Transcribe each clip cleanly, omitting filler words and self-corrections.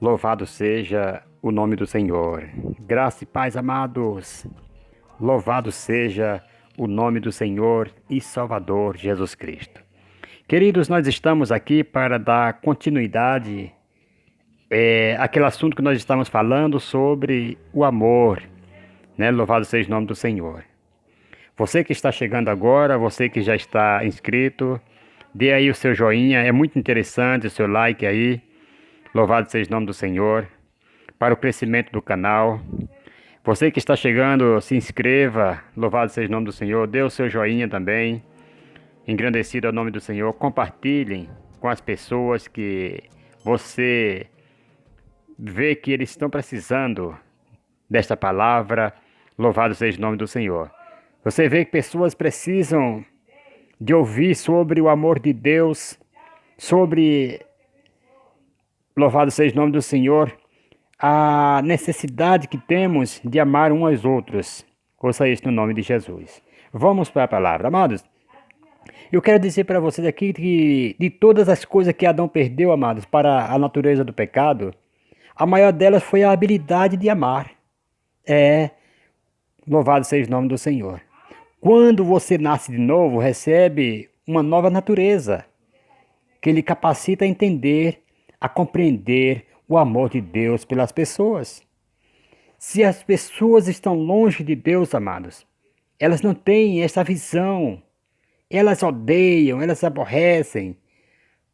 Louvado seja o nome do Senhor. Graça e paz, amados. Louvado seja o nome do Senhor e Salvador Jesus Cristo. Queridos, nós estamos aqui para dar continuidade àquele assunto que nós estamos falando sobre o amor, né? Louvado seja o nome do Senhor. Você que está chegando agora, você que já está inscrito, dê aí o seu joinha, é muito interessante o seu like aí. Louvado seja o nome do Senhor, para o crescimento do canal. Você que está chegando, se inscreva, louvado seja o nome do Senhor, dê o seu joinha também, engrandecido é o nome do Senhor, compartilhem com as pessoas que você vê que eles estão precisando desta palavra, louvado seja o nome do Senhor. Você vê que pessoas precisam de ouvir sobre o amor de Deus, sobre, louvado seja o nome do Senhor, a necessidade que temos de amar uns aos outros. Ouça isso no nome de Jesus. Vamos para a palavra, amados. Eu quero dizer para vocês aqui que de todas as coisas que Adão perdeu, amados, para a natureza do pecado, a maior delas foi a habilidade de amar. É, louvado seja o nome do Senhor. Quando você nasce de novo, recebe uma nova natureza, que lhe capacita a entender, a compreender o amor de Deus pelas pessoas. Se as pessoas estão longe de Deus, amados, elas não têm essa visão. Elas odeiam, elas aborrecem.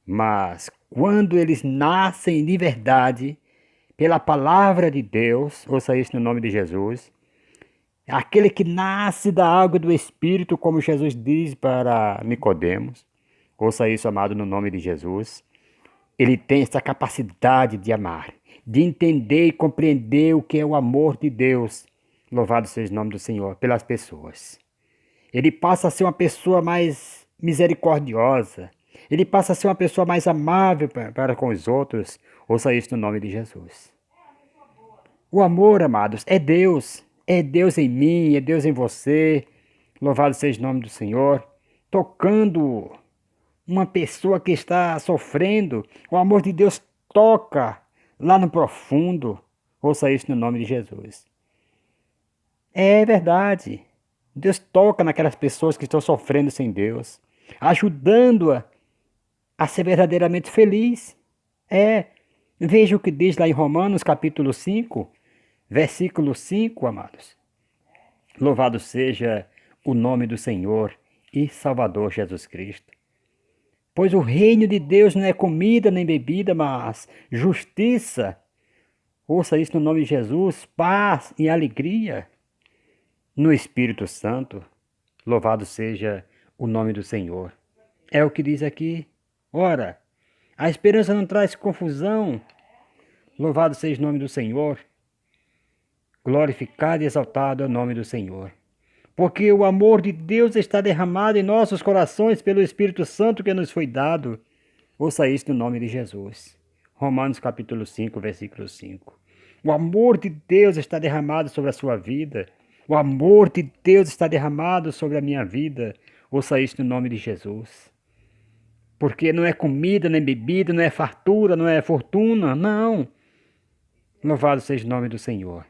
Mas quando eles nascem de verdade, pela palavra de Deus, ouça isso no nome de Jesus, aquele que nasce da água do Espírito, como Jesus diz para Nicodemos, ouça isso, amado, no nome de Jesus, ele tem essa capacidade de amar, de entender e compreender o que é o amor de Deus, louvado seja o nome do Senhor, pelas pessoas. Ele passa a ser uma pessoa mais misericordiosa, ele passa a ser uma pessoa mais amável para com os outros, ouça isso no nome de Jesus. O amor, amados, é Deus em mim, é Deus em você, louvado seja o nome do Senhor, tocando uma pessoa que está sofrendo, o amor de Deus toca lá no profundo. Ouça isso no nome de Jesus. É verdade. Deus toca naquelas pessoas que estão sofrendo sem Deus, ajudando-a a ser verdadeiramente feliz. Veja o que diz lá em Romanos capítulo 5, versículo 5, amados. Louvado seja o nome do Senhor e Salvador Jesus Cristo. Pois o reino de Deus não é comida nem bebida, mas justiça. Ouça isso no nome de Jesus, paz e alegria no Espírito Santo. Louvado seja o nome do Senhor. É o que diz aqui. Ora, a esperança não traz confusão. Louvado seja o nome do Senhor. Glorificado e exaltado é o nome do Senhor. Porque o amor de Deus está derramado em nossos corações pelo Espírito Santo que nos foi dado. Ouça isso no nome de Jesus. Romanos capítulo 5, versículo 5. O amor de Deus está derramado sobre a sua vida. O amor de Deus está derramado sobre a minha vida. Ouça isso no nome de Jesus. Porque não é comida, nem bebida, não é fartura, não é fortuna, não. Louvado seja o nome do Senhor.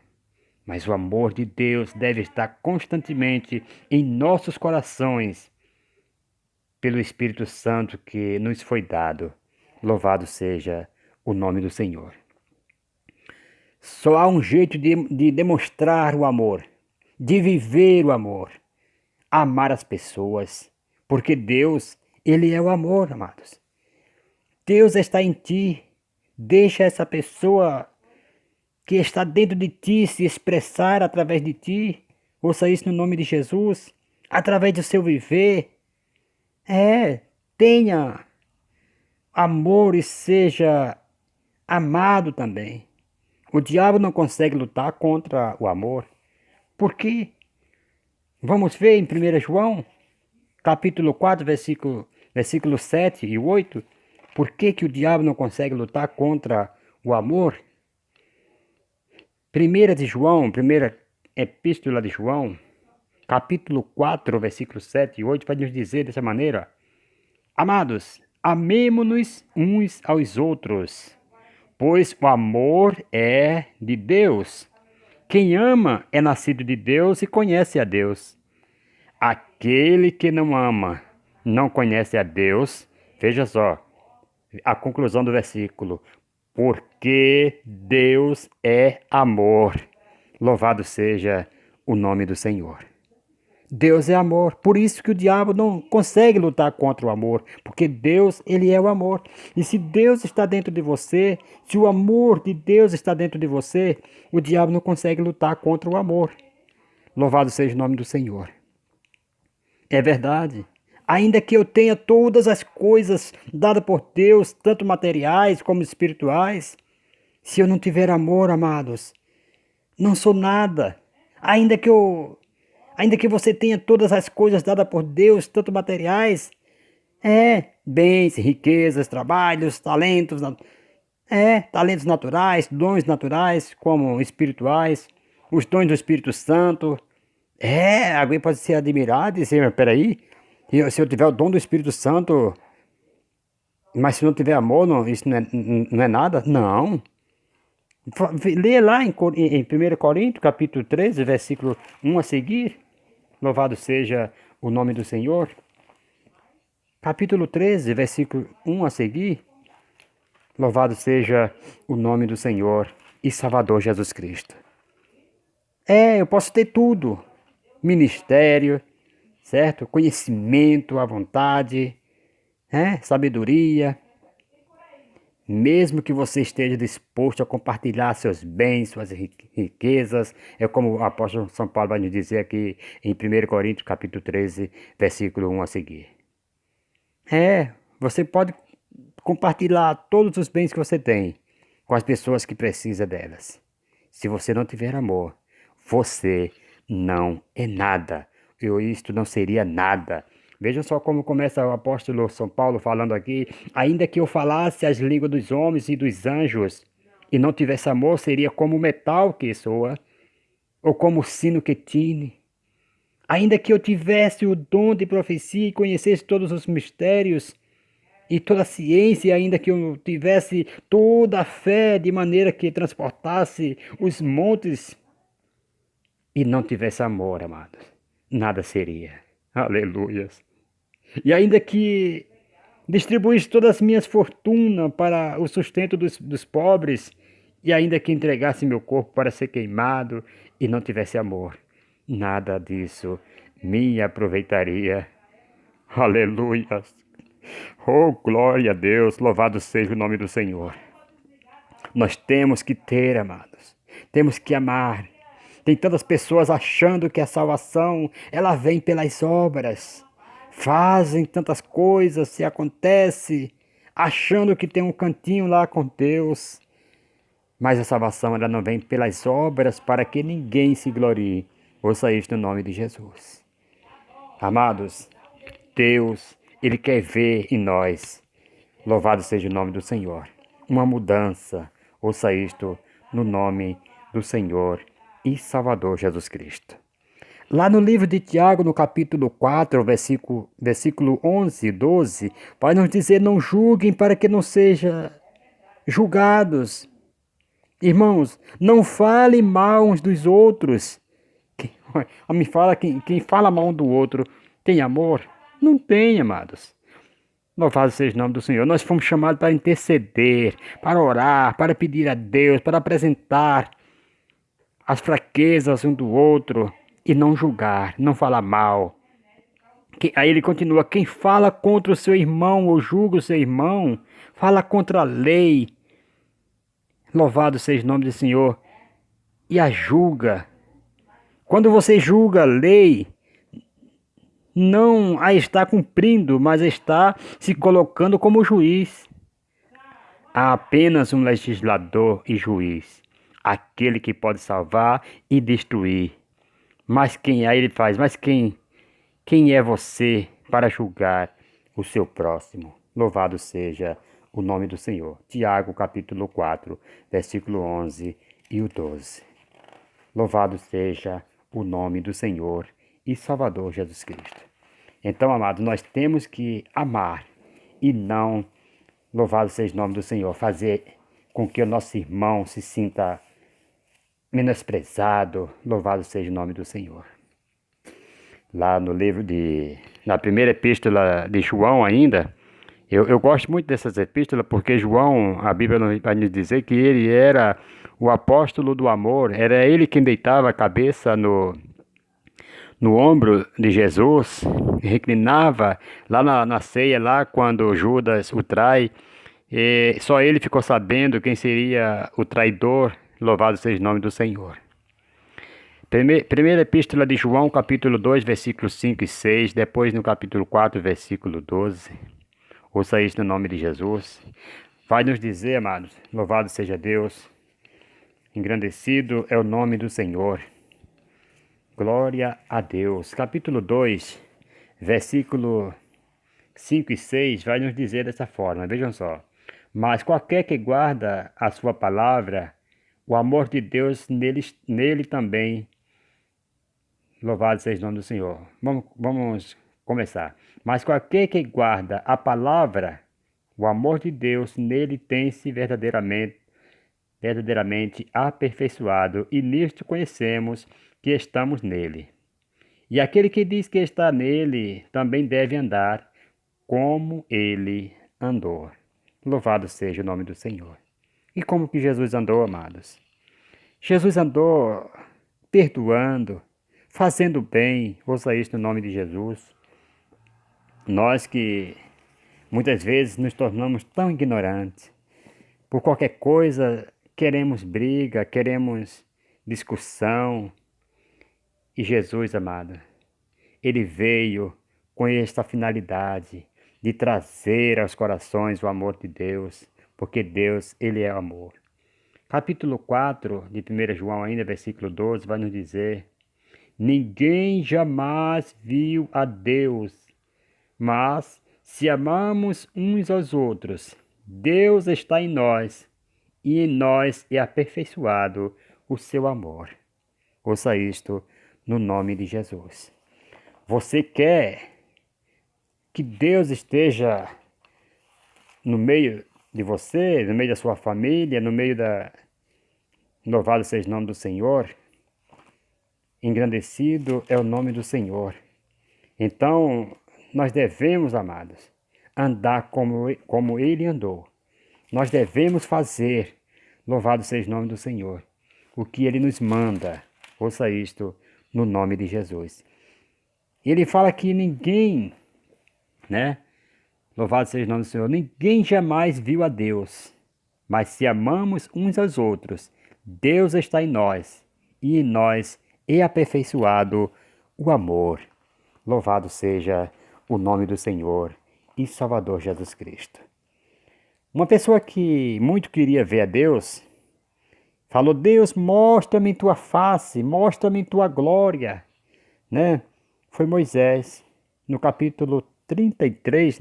Mas o amor de Deus deve estar constantemente em nossos corações, pelo Espírito Santo que nos foi dado. Louvado seja o nome do Senhor. Só há um jeito de demonstrar o amor, de viver o amor, amar as pessoas, porque Deus, Ele é o amor, amados. Deus está em ti, deixa essa pessoa que está dentro de ti se expressar através de ti. Ouça isso no nome de Jesus, através do seu viver. Tenha amor e seja amado também. O diabo não consegue lutar contra o amor. Por quê? Vamos ver em 1 João, capítulo 4, versículo 7 e 8. Por que o diabo não consegue lutar contra o amor? 1 de João, primeira epístola de João, capítulo 4, versículos 7 e 8, vai nos dizer dessa maneira: Amados, amemo-nos uns aos outros, pois o amor é de Deus. Quem ama é nascido de Deus e conhece a Deus. Aquele que não ama não conhece a Deus. Veja só a conclusão do versículo. Porque Deus é amor. Louvado seja o nome do Senhor. Deus é amor, por isso que o diabo não consegue lutar contra o amor, porque Deus, ele é o amor. E se Deus está dentro de você, se o amor de Deus está dentro de você, o diabo não consegue lutar contra o amor. Louvado seja o nome do Senhor. É verdade. Ainda que eu tenha todas as coisas dadas por Deus, tanto materiais como espirituais, se eu não tiver amor, amados, não sou nada. Ainda que você tenha todas as coisas dadas por Deus, tanto materiais, bens, riquezas, trabalhos, talentos naturais, dons naturais, como espirituais, os dons do Espírito Santo. Alguém pode se admirar e dizer, mas peraí, se eu tiver o dom do Espírito Santo, mas se não tiver amor, não, isso não é nada? Não. Lê lá em 1 Coríntios, capítulo 13, versículo 1 a seguir. Louvado seja o nome do Senhor. Capítulo 13, versículo 1 a seguir. Louvado seja o nome do Senhor e Salvador Jesus Cristo. Eu posso ter tudo. Ministério, certo? Conhecimento à vontade, sabedoria. Mesmo que você esteja disposto a compartilhar seus bens, suas riquezas, é como o apóstolo São Paulo vai nos dizer aqui em 1 Coríntios capítulo 13, versículo 1 a seguir. Você pode compartilhar todos os bens que você tem com as pessoas que precisam delas. Se você não tiver amor, você não é nada. Isto não seria nada. Veja só como começa o apóstolo São Paulo falando aqui. Ainda que eu falasse as línguas dos homens e dos anjos e não tivesse amor, seria como o metal que soa, ou como o sino que tine. Ainda que eu tivesse o dom de profecia e conhecesse todos os mistérios e toda a ciência, ainda que eu tivesse toda a fé de maneira que transportasse os montes e não tivesse amor, amados, nada seria. Aleluias. E ainda que distribuísse todas as minhas fortunas para o sustento dos pobres, e ainda que entregasse meu corpo para ser queimado e não tivesse amor, nada disso me aproveitaria. Aleluias. Oh, glória a Deus, louvado seja o nome do Senhor. Nós temos que ter, amados, temos que amar. Tem tantas pessoas achando que a salvação, ela vem pelas obras. Fazem tantas coisas, se acontece, achando que tem um cantinho lá com Deus. Mas a salvação, ela não vem pelas obras para que ninguém se glorie. Ouça isto no nome de Jesus. Amados, Deus, Ele quer ver em nós, louvado seja o nome do Senhor, uma mudança. Ouça isto no nome do Senhor e Salvador Jesus Cristo. Lá no livro de Tiago, no capítulo 4, versículo 11 e 12, vai nos dizer, não julguem para que não sejam julgados. Irmãos, não falem mal uns dos outros. Me fala, quem fala mal um do outro tem amor? Não tem, amados. Louvado seja o nome do Senhor. Nós fomos chamados para interceder, para orar, para pedir a Deus, para apresentar as fraquezas um do outro e não julgar, não falar mal. Aí ele continua, quem fala contra o seu irmão ou julga o seu irmão, fala contra a lei. Louvado seja o nome do Senhor. E a julga. Quando você julga a lei, não a está cumprindo, mas está se colocando como juiz. Há apenas um legislador e juiz, aquele que pode salvar e destruir. Mas aí ele faz, mas quem é você para julgar o seu próximo? Louvado seja o nome do Senhor. Tiago capítulo 4, versículo 11 e o 12. Louvado seja o nome do Senhor e Salvador Jesus Cristo. Então, amados, nós temos que amar e não, louvado seja o nome do Senhor, fazer com que o nosso irmão se sinta menosprezado. Louvado seja o nome do Senhor. Lá no na primeira epístola de João ainda, eu gosto muito dessas epístolas porque João, a Bíblia vai nos dizer que ele era o apóstolo do amor, era ele quem deitava a cabeça no ombro de Jesus, reclinava lá na ceia, lá quando Judas o trai, e só ele ficou sabendo quem seria o traidor. Louvado seja o nome do Senhor. Primeira epístola de João, capítulo 2, versículos 5 e 6, depois no capítulo 4, versículo 12. Ouça isso no nome de Jesus. Vai nos dizer, amados, louvado seja Deus, engrandecido é o nome do Senhor. Glória a Deus. Capítulo 2, versículo 5 e 6 vai nos dizer dessa forma, vejam só. Mas qualquer que guarda a sua palavra, o amor de Deus nele também. Louvado seja o nome do Senhor. Vamos começar. Mas qualquer que guarda a palavra, o amor de Deus nele tem-se verdadeiramente aperfeiçoado, e nisto conhecemos que estamos nele. E aquele que diz que está nele também deve andar como ele andou. Louvado seja o nome do Senhor. E como que Jesus andou, amados? Jesus andou perdoando, fazendo bem. Ouça isso no nome de Jesus. Nós que muitas vezes nos tornamos tão ignorantes, por qualquer coisa queremos briga, queremos discussão. E Jesus, amado, ele veio com esta finalidade de trazer aos corações o amor de Deus, porque Deus, ele é amor. Capítulo 4 de 1 João, ainda versículo 12, vai nos dizer: ninguém jamais viu a Deus, mas se amamos uns aos outros, Deus está em nós, e em nós é aperfeiçoado o seu amor. Ouça isto no nome de Jesus. Você quer que Deus esteja no meio de você, no meio da sua família, no meio da... Louvado seja o nome do Senhor. Engrandecido é o nome do Senhor. Então, nós devemos, amados, andar como Ele andou. Nós devemos fazer, louvado seja o nome do Senhor, o que Ele nos manda. Ouça isto no nome de Jesus. Ele fala que ninguém, louvado seja o nome do Senhor, ninguém jamais viu a Deus, mas se amamos uns aos outros, Deus está em nós, e em nós é aperfeiçoado o amor. Louvado seja o nome do Senhor e Salvador Jesus Cristo. Uma pessoa que muito queria ver a Deus, falou: Deus, mostra-me tua face, mostra-me tua glória, Foi Moisés, no capítulo 33,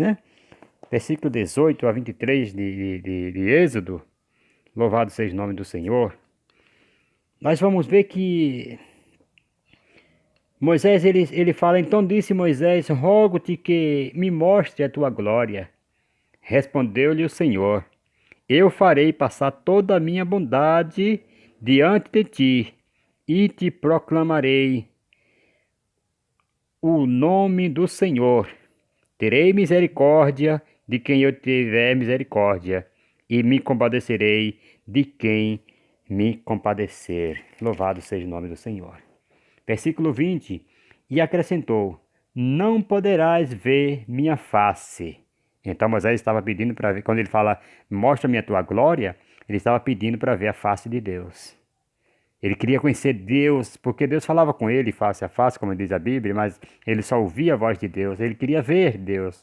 versículo 18 a 23 de Êxodo. Louvado seja o nome do Senhor. Nós vamos ver que Moisés, ele fala: então disse Moisés, rogo-te que me mostre a tua glória. Respondeu-lhe o Senhor: eu farei passar toda a minha bondade diante de ti, e te proclamarei o nome do Senhor. Terei misericórdia de quem eu tiver misericórdia, e me compadecerei de quem me compadecer. Louvado seja o nome do Senhor. Versículo 20. E acrescentou: não poderás ver minha face. Então Moisés estava pedindo para ver, quando ele fala, mostra-me a tua glória, ele estava pedindo para ver a face de Deus. Ele queria conhecer Deus, porque Deus falava com ele face a face, como diz a Bíblia, mas ele só ouvia a voz de Deus, ele queria ver Deus.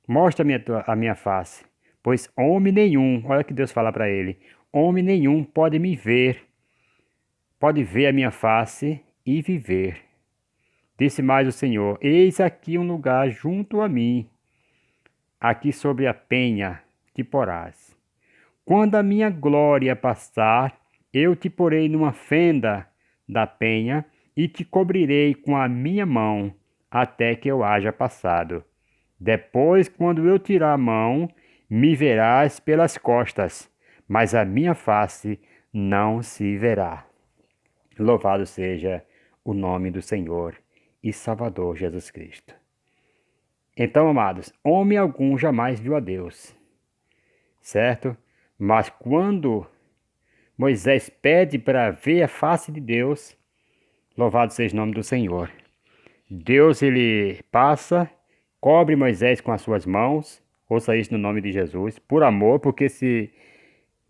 Mostra-me a minha face, pois homem nenhum, olha que Deus fala para ele, homem nenhum pode me ver, pode ver a minha face e viver. Disse mais o Senhor: eis aqui um lugar junto a mim, aqui sobre a penha te porás. Quando a minha glória passar, eu te porei numa fenda da penha e te cobrirei com a minha mão, até que eu haja passado. Depois, quando eu tirar a mão, me verás pelas costas, mas a minha face não se verá. Louvado seja o nome do Senhor e Salvador Jesus Cristo. Então, amados, homem algum jamais viu a Deus, certo? Mas quando Moisés pede para ver a face de Deus, louvado seja o nome do Senhor. Deus, ele passa, cobre Moisés com as suas mãos, ouça isso no nome de Jesus, por amor, porque se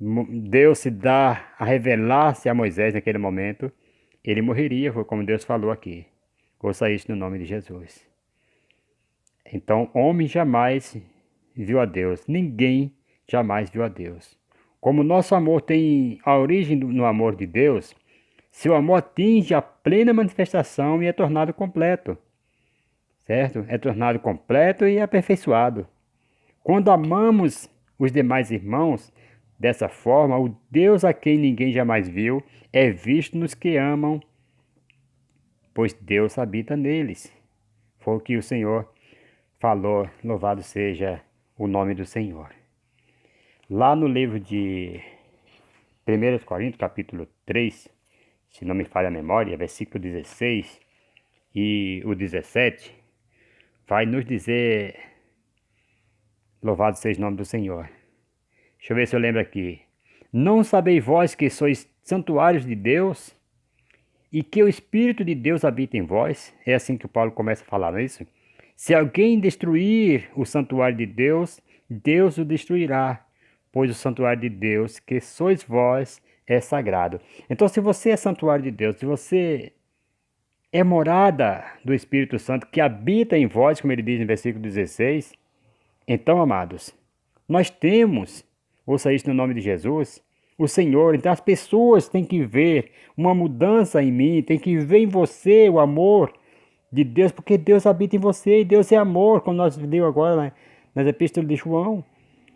Deus se dá a revelar-se a Moisés naquele momento, ele morreria, foi como Deus falou aqui. Ouça isso no nome de Jesus. Então, homem jamais viu a Deus, ninguém jamais viu a Deus. Como nosso amor tem a origem no amor de Deus, seu amor atinge a plena manifestação e é tornado completo, certo? É tornado completo e aperfeiçoado. Quando amamos os demais irmãos dessa forma, o Deus a quem ninguém jamais viu é visto nos que amam, pois Deus habita neles. Foi o que o Senhor falou, louvado seja o nome do Senhor. Lá no livro de 1 Coríntios, capítulo 3, se não me falha a memória, versículo 16 e o 17, vai nos dizer, louvado seja o nome do Senhor. Deixa eu ver se eu lembro aqui. Não sabeis vós que sois santuários de Deus e que o Espírito de Deus habita em vós? É assim que o Paulo começa a falar, não é isso? Se alguém destruir o santuário de Deus, Deus o destruirá, pois o santuário de Deus, que sois vós, é sagrado. Então, se você é santuário de Deus, se você é morada do Espírito Santo que habita em vós, como ele diz no versículo 16, então, amados, nós temos, ouça isso no nome de Jesus, o Senhor. Então as pessoas têm que ver uma mudança em mim, têm que ver em você o amor de Deus, porque Deus habita em você e Deus é amor, como nós lemos agora, né, nas epístolas de João.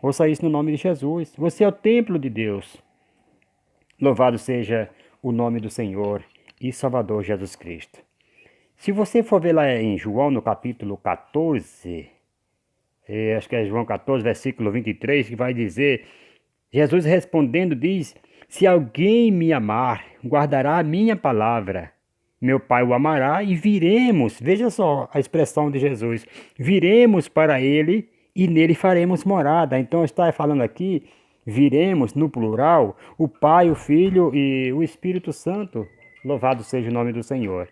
Ouça isso no nome de Jesus. Você é o templo de Deus. Louvado seja o nome do Senhor e Salvador Jesus Cristo. Se você for ver lá em João, no capítulo 14, acho que é João 14, versículo 23, que vai dizer, Jesus respondendo diz, se alguém me amar, guardará a minha palavra. Meu Pai o amará e viremos, veja só a expressão de Jesus, viremos para ele e nele faremos morada. Então está falando aqui, viremos no plural, o Pai, o Filho e o Espírito Santo. Louvado seja o nome do Senhor.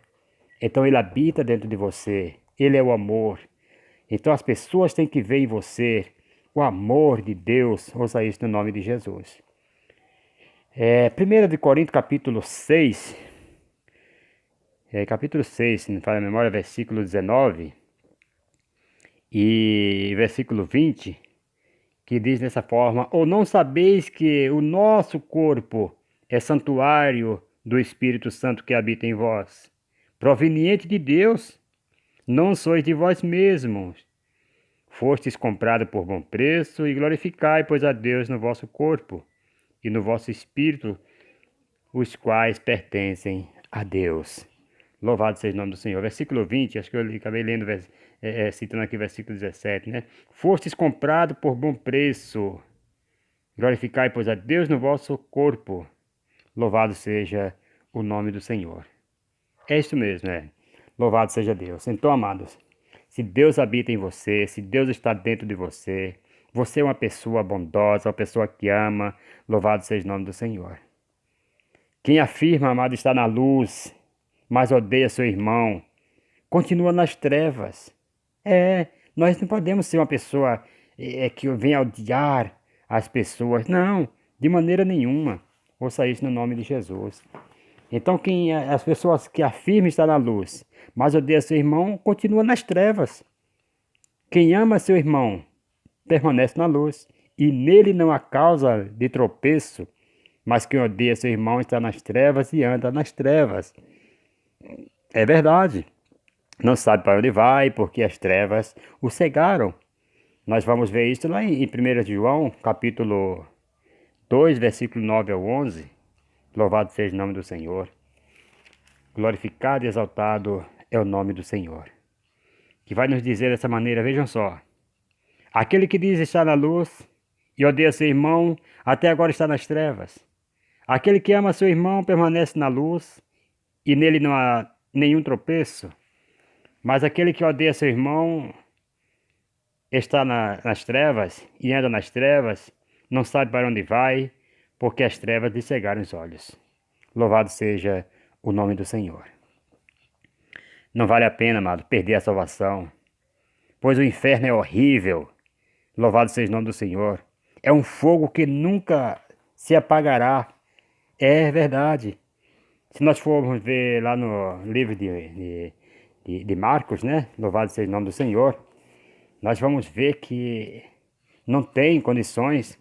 Então ele habita dentro de você, ele é o amor. Então as pessoas têm que ver em você o amor de Deus, ouça isso no nome de Jesus. 1 de Coríntios capítulo 6, capítulo 6, se não me falha a memória, versículo 19 e versículo 20, que diz dessa forma, ou não sabeis que o nosso corpo é santuário do Espírito Santo que habita em vós, proveniente de Deus, não sois de vós mesmos, fostes comprados por bom preço, e glorificai, pois, a Deus no vosso corpo e no vosso espírito, os quais pertencem a Deus. Louvado seja o nome do Senhor. Versículo 20, acho que eu acabei lendo, citando aqui o versículo 17, né? Fostes comprados por bom preço, glorificai, pois, a Deus no vosso corpo. Louvado seja o nome do Senhor. É isso mesmo, né? Louvado seja Deus. Então, amados, se Deus habita em você, se Deus está dentro de você, você é uma pessoa bondosa, uma pessoa que ama, louvado seja o nome do Senhor. Quem afirma, amado, está na luz, mas odeia seu irmão, continua nas trevas. Nós não podemos ser uma pessoa que venha odiar as pessoas. Não, de maneira nenhuma. Ouça isso no nome de Jesus. Então, as pessoas que afirmam estar na luz, mas odeia seu irmão, continua nas trevas. Quem ama seu irmão, permanece na luz, e nele não há causa de tropeço, mas quem odeia seu irmão está nas trevas e anda nas trevas. É verdade. Não sabe para onde vai, porque as trevas o cegaram. Nós vamos ver isso lá em 1 João, capítulo 2, versículo 9 ao 11. Louvado seja o nome do Senhor. Glorificado e exaltado é o nome do Senhor. Que vai nos dizer dessa maneira, vejam só. Aquele que diz estar na luz e odeia seu irmão, até agora está nas trevas. Aquele que ama seu irmão permanece na luz, e nele não há nenhum tropeço. Mas aquele que odeia seu irmão está nas trevas, e anda nas trevas, não sabe para onde vai, porque as trevas lhe cegaram os olhos. Louvado seja o nome do Senhor. Não vale a pena, amado, perder a salvação, pois o inferno é horrível. Louvado seja o nome do Senhor. É um fogo que nunca se apagará. É verdade. Se nós formos ver lá no livro de Marcos, né? Louvado seja o nome do Senhor. Nós vamos ver que não tem condições,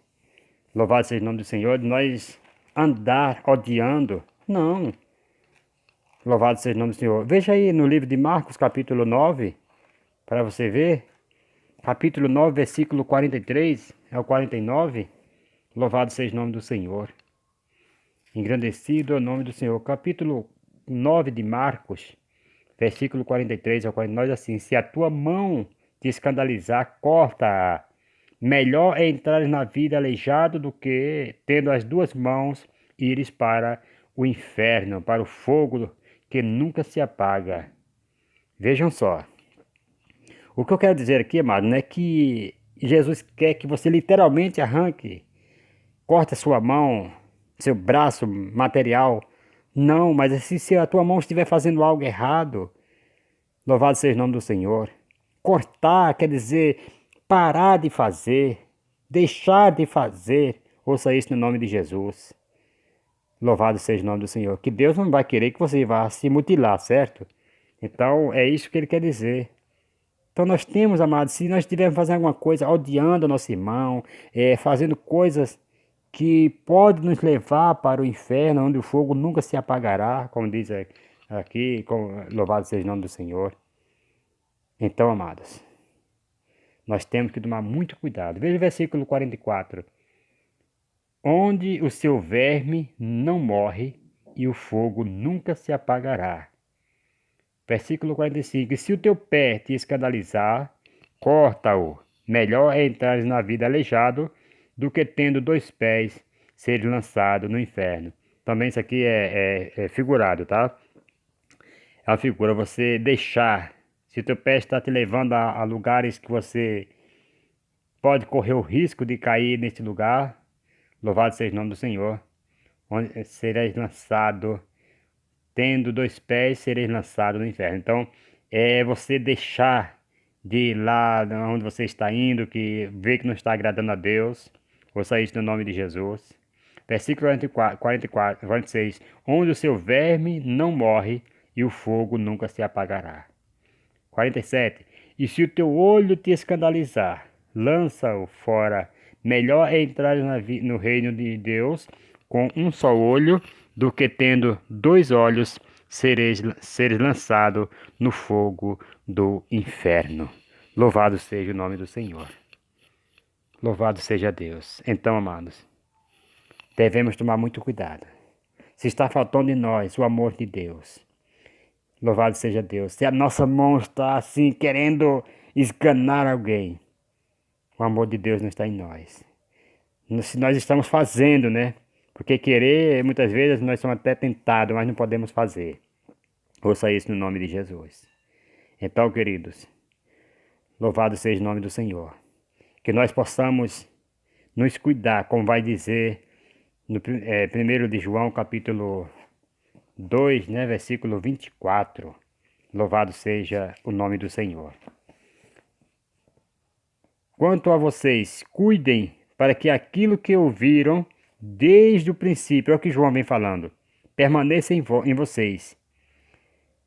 louvado seja o nome do Senhor, de nós andar odiando. Não. Louvado seja o nome do Senhor. Veja aí no livro de Marcos, capítulo 9, para você ver. Capítulo 9, versículo 43 ao 49. Louvado seja o nome do Senhor. Engrandecido é o nome do Senhor. Capítulo 9 de Marcos, versículo 43 ao 49, assim: se a tua mão te escandalizar, corta-a. Melhor é entrar na vida aleijado do que, tendo as duas mãos, ires para o inferno, para o fogo que nunca se apaga. Vejam só. O que eu quero dizer aqui, amado, não é que Jesus quer que você literalmente arranque, corte a sua mão, seu braço material. Não, mas assim, se a tua mão estiver fazendo algo errado, louvado seja o nome do Senhor. Cortar quer dizer parar de fazer, deixar de fazer. Ouça isso no nome de Jesus. Louvado seja o nome do Senhor. Que Deus não vai querer que você vá se mutilar, certo? Então é isso que ele quer dizer. Então nós temos, amados, se nós estivermos fazendo alguma coisa, odiando o nosso irmão, fazendo coisas que podem nos levar para o inferno, onde o fogo nunca se apagará, como diz aqui, louvado seja o nome do Senhor. Então, amados, nós temos que tomar muito cuidado. Veja o versículo 44. Onde o seu verme não morre e o fogo nunca se apagará. Versículo 45. E se o teu pé te escandalizar, corta-o. Melhor é entrares na vida aleijado do que tendo dois pés seres lançado no inferno. Também isso aqui é figurado, tá? É uma figura, você deixar. Se o teu pé está te levando a lugares que você pode correr o risco de cair nesse lugar, louvado seja o nome do Senhor, onde sereis lançado, tendo dois pés, sereis lançado no inferno. Então, é você deixar de ir lá onde você está indo, que vê que não está agradando a Deus. Ouça isso no nome de Jesus. Versículo 46. Onde o seu verme não morre e o fogo nunca se apagará. 47. E se o teu olho te escandalizar, lança-o fora. Melhor é entrar no reino de Deus com um só olho, do que tendo dois olhos, seres lançado no fogo do inferno. Louvado seja o nome do Senhor. Louvado seja Deus. Então, amados, devemos tomar muito cuidado. Se está faltando em nós o amor de Deus, louvado seja Deus. Se a nossa mão está assim querendo esganar alguém, o amor de Deus não está em nós. Se nós estamos fazendo, né? Porque querer, muitas vezes, nós somos até tentados, mas não podemos fazer. Ouça isso no nome de Jesus. Então, queridos, louvado seja o nome do Senhor. Que nós possamos nos cuidar, como vai dizer no 1 de João, capítulo 2, né, versículo 24. Louvado seja o nome do Senhor. Quanto a vocês, cuidem para que aquilo que ouviram desde o princípio, é o que João vem falando, permaneça em vocês.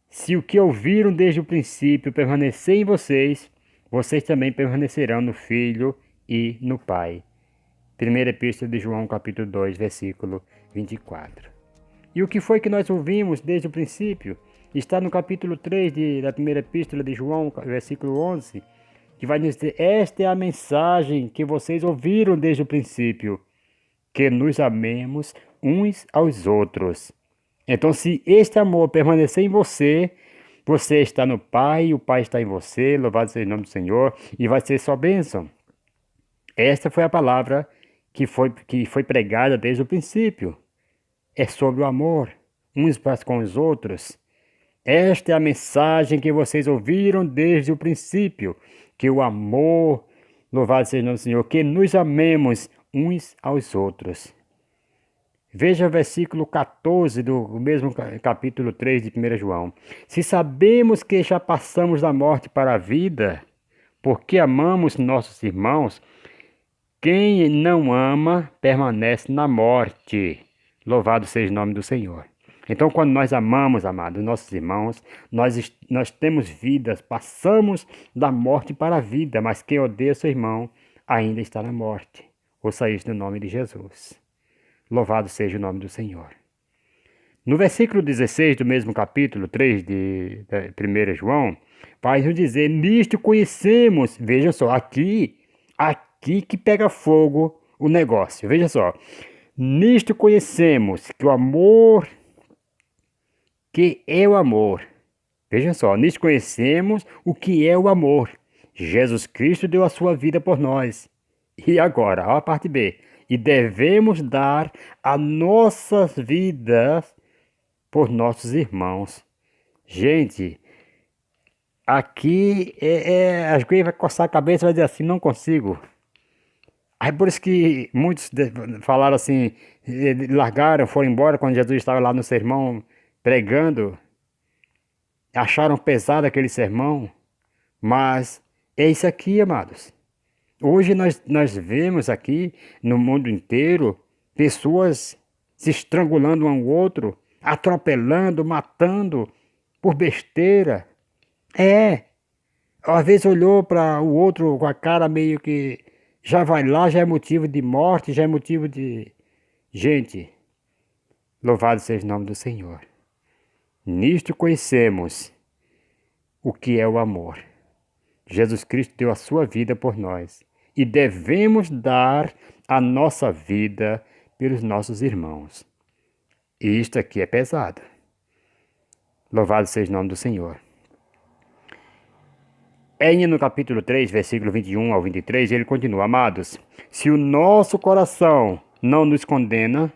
Se o que ouviram desde o princípio permanecer em vocês, vocês também permanecerão no Filho e no Pai. Primeira Epístola de João, capítulo 2, versículo 24. E o que foi que nós ouvimos desde o princípio? Está no capítulo 3 da primeira Epístola de João, versículo 11, que vai dizer: esta é a mensagem que vocês ouviram desde o princípio, que nos amemos uns aos outros. Então, se este amor permanecer em você, você está no Pai, o Pai está em você, louvado seja o nome do Senhor, e vai ser só bênção. Esta foi a palavra que foi pregada desde o princípio. É sobre o amor, uns para com os outros. Esta é a mensagem que vocês ouviram desde o princípio, que o amor, louvado seja o nome do Senhor, que nos amemos uns aos outros. Veja o versículo 14 do mesmo capítulo 3 de 1 João. Se sabemos que já passamos da morte para a vida, porque amamos nossos irmãos, quem não ama permanece na morte. Louvado seja o nome do Senhor. Então, quando nós amamos, amados, nossos irmãos, nós temos vidas, passamos da morte para a vida, mas quem odeia seu irmão ainda está na morte. Ouça isso no nome de Jesus. Louvado seja o nome do Senhor. No versículo 16 do mesmo capítulo 3 de 1 João, vai nos dizer, nisto conhecemos, veja só, aqui que pega fogo o negócio, veja só. Nisto conhecemos que o amor, que é o amor. Veja só, nisto conhecemos o que é o amor. Jesus Cristo deu a sua vida por nós. E agora, ó, a parte B. E devemos dar a nossas vidas por nossos irmãos. Gente, aqui as coisas vai coçar a cabeça e vai dizer assim, não consigo. Aí por isso que muitos falaram assim, largaram, foram embora quando Jesus estava lá no sermão pregando, acharam pesado aquele sermão, mas é isso aqui, amados. Hoje nós vemos aqui no mundo inteiro pessoas se estrangulando um ao outro, atropelando, matando por besteira. Às vezes olhou para o outro com a cara meio que já vai lá, já é motivo de morte, já é motivo de... Gente, louvado seja o nome do Senhor. Nisto conhecemos o que é o amor. Jesus Cristo deu a sua vida por nós e devemos dar a nossa vida pelos nossos irmãos. E isto aqui é pesado. Louvado seja o nome do Senhor. Ainda no capítulo 3, versículo 21 ao 23, ele continua, amados, se o nosso coração não nos condenar,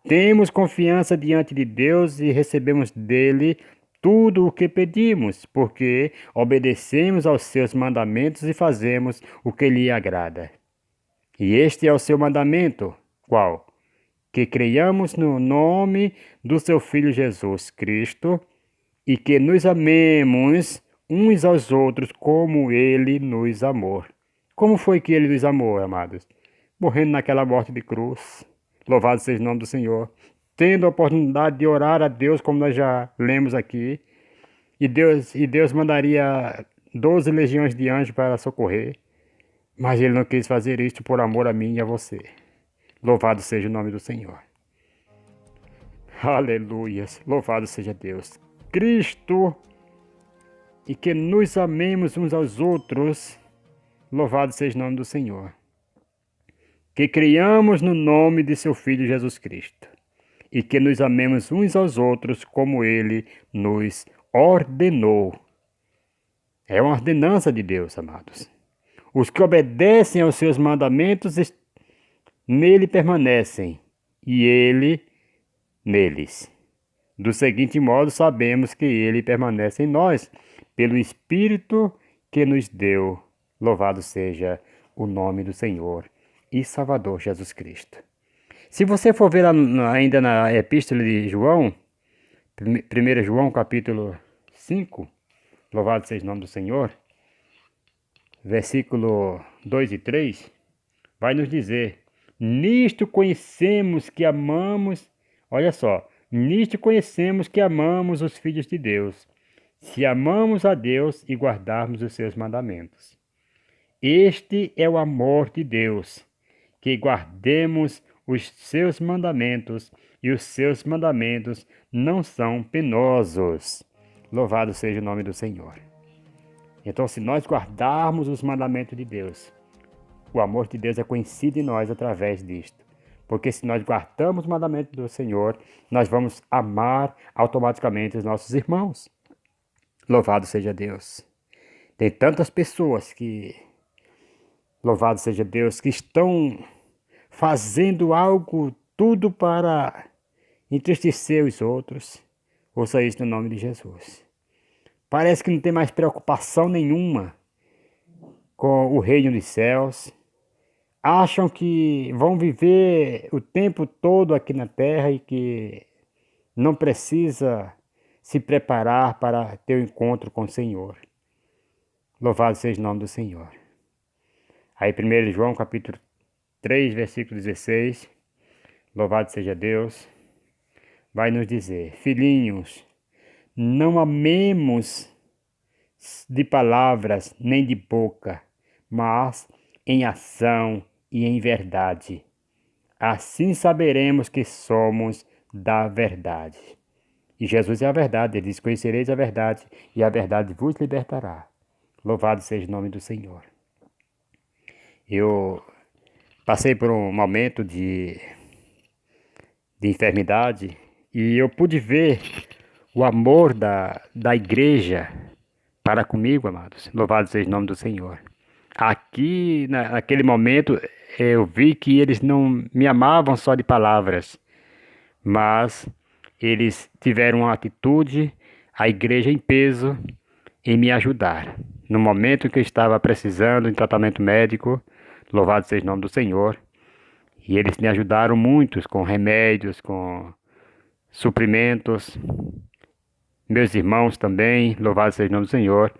temos confiança diante de Deus e recebemos dele tudo o que pedimos, porque obedecemos aos seus mandamentos e fazemos o que lhe agrada. E este é o seu mandamento, qual? Que creiamos no nome do seu Filho Jesus Cristo e que nos amemos uns aos outros como ele nos amou. Como foi que ele nos amou, amados? Morrendo naquela morte de cruz. Louvado seja o nome do Senhor. Tendo a oportunidade de orar a Deus, como nós já lemos aqui. E Deus mandaria 12 legiões de anjos para socorrer. Mas ele não quis fazer isto por amor a mim e a você. Louvado seja o nome do Senhor. Aleluias. Louvado seja Deus. Cristo, e que nos amemos uns aos outros, louvado seja o nome do Senhor. Que criamos no nome de seu Filho Jesus Cristo, e que nos amemos uns aos outros como ele nos ordenou. É uma ordenança de Deus, amados. Os que obedecem aos seus mandamentos nele permanecem, e ele neles. Do seguinte modo, sabemos que ele permanece em nós, pelo Espírito que nos deu. Louvado seja o nome do Senhor e Salvador Jesus Cristo. Se você for ver ainda na Epístola de João, 1 João capítulo 5, louvado seja o nome do Senhor, versículo 2 e 3, vai nos dizer, nisto conhecemos que amamos, olha só, nisto conhecemos que amamos os filhos de Deus, se amamos a Deus e guardarmos os seus mandamentos. Este é o amor de Deus, que guardemos os seus mandamentos, e os seus mandamentos não são penosos. Louvado seja o nome do Senhor. Então, se nós guardarmos os mandamentos de Deus, o amor de Deus é conhecido em nós através disto. Porque se nós guardamos os mandamentos do Senhor, nós vamos amar automaticamente os nossos irmãos. Louvado seja Deus. Tem tantas pessoas que Louvado seja Deus, que estão fazendo algo, tudo para entristecer os outros. Ouça isso no nome de Jesus. Parece que não tem mais preocupação nenhuma com o reino dos céus. Acham que vão viver o tempo todo aqui na terra e que não precisa se preparar para ter o encontro com o Senhor. Louvado seja o nome do Senhor. Aí 1 João capítulo 3, versículo 16, louvado seja Deus, vai nos dizer: filhinhos, não amemos de palavras nem de boca, mas em ação e em verdade. Assim saberemos que somos da verdade. E Jesus é a verdade, ele diz: conhecereis a verdade e a verdade vos libertará. Louvado seja o nome do Senhor. Eu passei por um momento de enfermidade e eu pude ver o amor da igreja para comigo, amados. Louvado seja o nome do Senhor. Aqui, naquele momento, eu vi que eles não me amavam só de palavras, mas eles tiveram uma atitude, a igreja em peso, em me ajudar. No momento em que eu estava precisando de tratamento médico, louvado seja o nome do Senhor, e eles me ajudaram muito com remédios, com suprimentos, meus irmãos também, louvado seja o nome do Senhor.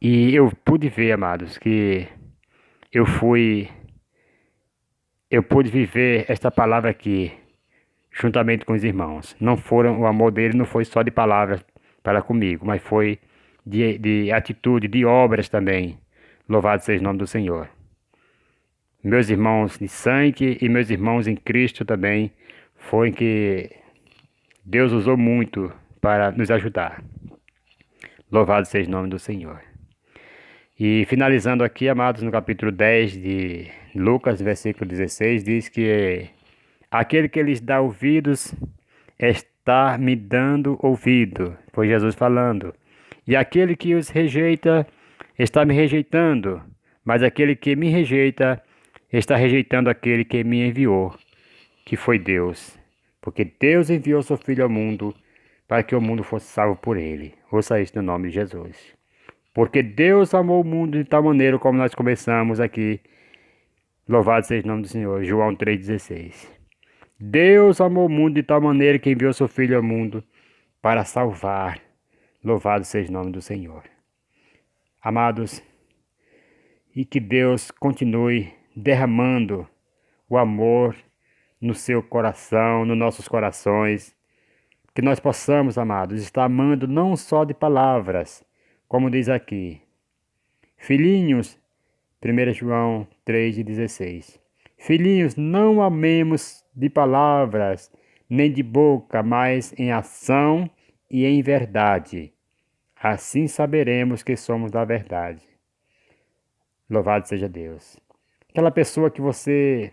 E eu pude ver, amados, que eu pude viver esta palavra aqui, juntamente com os irmãos. O amor deles não foi só de palavras para comigo, mas foi de atitude, de obras também. Louvado seja o nome do Senhor. Meus irmãos de sangue e meus irmãos em Cristo também, foi que Deus usou muito para nos ajudar. Louvado seja o nome do Senhor. E finalizando aqui, amados, no capítulo 10 de Lucas, versículo 16, diz que aquele que lhes dá ouvidos está me dando ouvido, foi Jesus falando. E aquele que os rejeita está me rejeitando, mas aquele que me rejeita está rejeitando aquele que me enviou, que foi Deus. Porque Deus enviou seu Filho ao mundo para que o mundo fosse salvo por ele. Ouça isso no nome de Jesus. Porque Deus amou o mundo de tal maneira, como nós começamos aqui. Louvado seja o nome do Senhor. João 3,16. Deus amou o mundo de tal maneira que enviou seu Filho ao mundo para salvar. Louvado seja o nome do Senhor. Amados, e que Deus continue derramando o amor no seu coração, nos nossos corações. Que nós possamos, amados, estar amando não só de palavras, como diz aqui. Filhinhos, 1 João 3,16. Filhinhos, não amemos de palavras, nem de boca, mas em ação e em verdade. Assim saberemos que somos da verdade. Louvado seja Deus. Aquela pessoa que você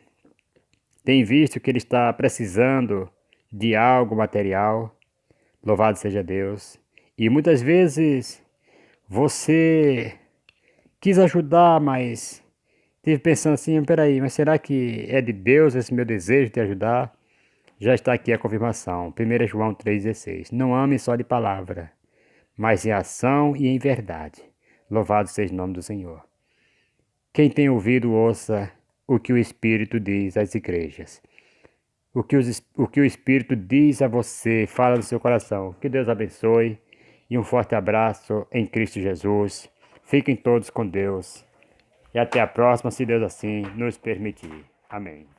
tem visto que ele está precisando de algo material, louvado seja Deus. E muitas vezes você quis ajudar, mas estive pensando assim, peraí, mas será que é de Deus esse meu desejo de ajudar? Já está aqui a confirmação, 1 João 3,16. Não ame só de palavra, mas em ação e em verdade. Louvado seja o nome do Senhor. Quem tem ouvido, ouça o que o Espírito diz às igrejas. O que o Espírito diz a você, fala no seu coração. Que Deus abençoe e um forte abraço em Cristo Jesus. Fiquem todos com Deus. E até a próxima, se Deus assim nos permitir. Amém.